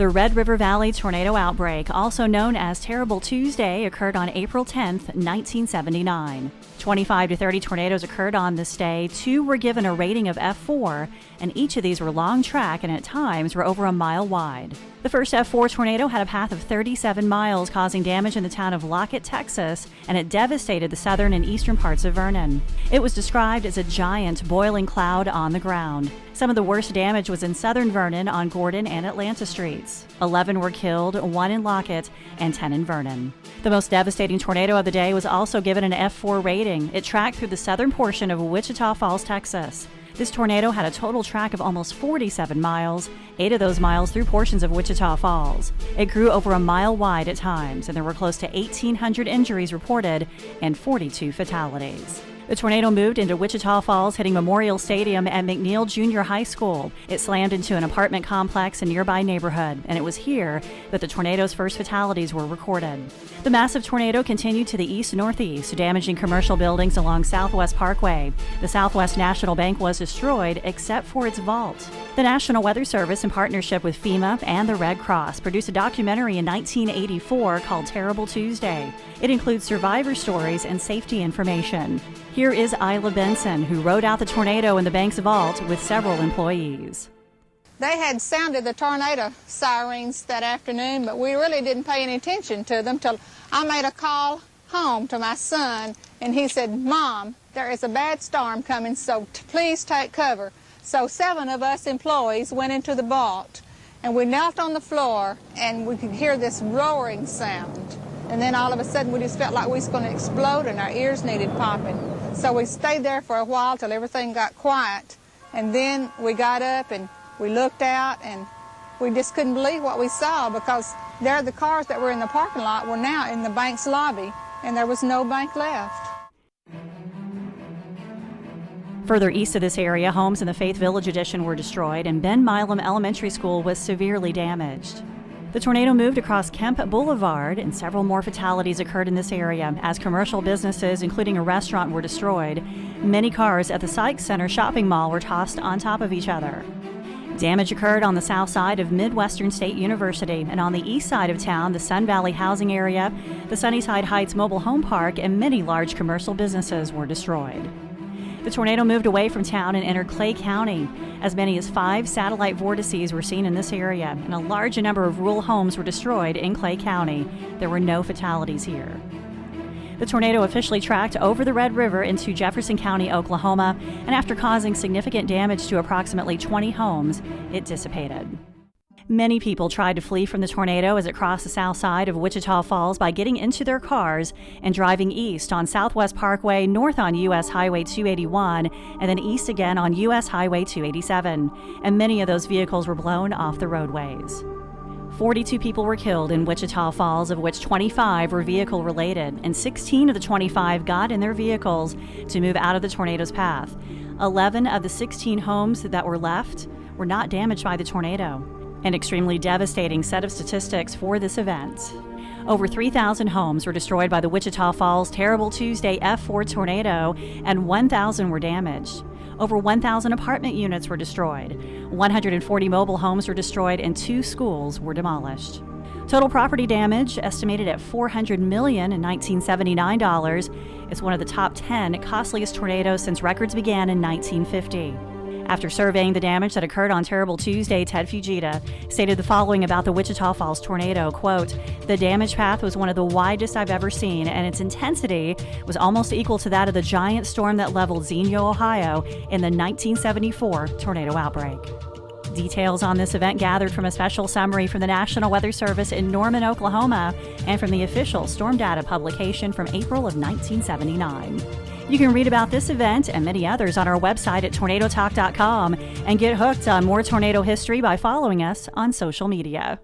The Red River Valley tornado outbreak, also known as Terrible Tuesday, occurred on April 10, 1979. 25 to 30 tornadoes occurred on this day. 2 were given a rating of F4, and each of these were long track and at times were over a mile wide. The first F4 tornado had a path of 37 miles, causing damage in the town of Locke, Texas, and it devastated the southern and eastern parts of Vernon. It was described as a giant boiling cloud on the ground. Some of the worst damage was in southern Vernon on Gordon and Atlanta streets. 11 were killed, 1 in Lockett, and 10 in Vernon. The most devastating tornado of the day was also given an F4 rating. It tracked through the southern portion of Wichita Falls, Texas. This tornado had a total track of almost 47 miles, 8 of those miles through portions of Wichita Falls. It grew over a mile wide at times, and there were close to 1,800 injuries reported and 42 fatalities. The tornado moved into Wichita Falls, hitting Memorial Stadium at McNiel Junior High School. It slammed into an apartment complex in a nearby neighborhood, and it was here that the tornado's first fatalities were recorded. The massive tornado continued to the east-northeast, damaging commercial buildings along Southwest Parkway. The Southwest National Bank was destroyed, except for its vault. The National Weather Service, in partnership with FEMA and the Red Cross, produced a documentary in 1984 called Terrible Tuesday. It includes survivor stories and safety information. Here is Isla Benson, who rode out the tornado in the bank's vault with several employees. They had sounded the tornado sirens that afternoon, but we really didn't pay any attention to them till I made a call home to my son, and he said, "Mom, there is a bad storm coming, so please take cover." So 7 of us employees went into the vault, and we knelt on the floor, and we could hear this roaring sound. And then all of a sudden, we just felt like we was going to explode, and our ears needed popping. So we stayed there for a while till everything got quiet, and then we got up and we looked out, and we just couldn't believe what we saw, because there the cars that were in the parking lot were now in the bank's lobby, and there was no bank left. Further east of this area, homes in the Faith Village addition were destroyed, and Ben Milam Elementary School was severely damaged. The tornado moved across Kemp Boulevard, and several more fatalities occurred in this area as commercial businesses, including a restaurant, were destroyed. Many cars at the Sykes Center shopping mall were tossed on top of each other. Damage occurred on the south side of Midwestern State University, and on the east side of town, the Sun Valley housing area, the Sunnyside Heights Mobile Home Park, and many large commercial businesses were destroyed. The tornado moved away from town and entered Clay County. As many as 5 satellite vortices were seen in this area, and a large number of rural homes were destroyed in Clay County. There were no fatalities here. The tornado officially tracked over the Red River into Jefferson County, Oklahoma, and after causing significant damage to approximately 20 homes, it dissipated. Many people tried to flee from the tornado as it crossed the south side of Wichita Falls by getting into their cars and driving east on Southwest Parkway, north on U.S. Highway 281, and then east again on U.S. Highway 287, and many of those vehicles were blown off the roadways. 42 people were killed in Wichita Falls, of which 25 were vehicle-related, and 16 of the 25 got in their vehicles to move out of the tornado's path. 11 of the 16 homes that were left were not damaged by the tornado. An extremely devastating set of statistics for this event. Over 3,000 homes were destroyed by the Wichita Falls Terrible Tuesday F4 tornado, and 1,000 were damaged. Over 1,000 apartment units were destroyed. 140 mobile homes were destroyed, and 2 schools were demolished. Total property damage estimated at $400 million in 1979 dollars. It's one of the top 10 costliest tornadoes since records began in 1950. After surveying the damage that occurred on Terrible Tuesday, Ted Fujita stated the following about the Wichita Falls tornado, quote, "The damage path was one of the widest I've ever seen, and its intensity was almost equal to that of the giant storm that leveled Xenia, Ohio in the 1974 tornado outbreak." Details on this event gathered from a special summary from the National Weather Service in Norman, Oklahoma, and from the official storm data publication from April of 1979. You can read about this event and many others on our website at tornadotalk.com and get hooked on more tornado history by following us on social media.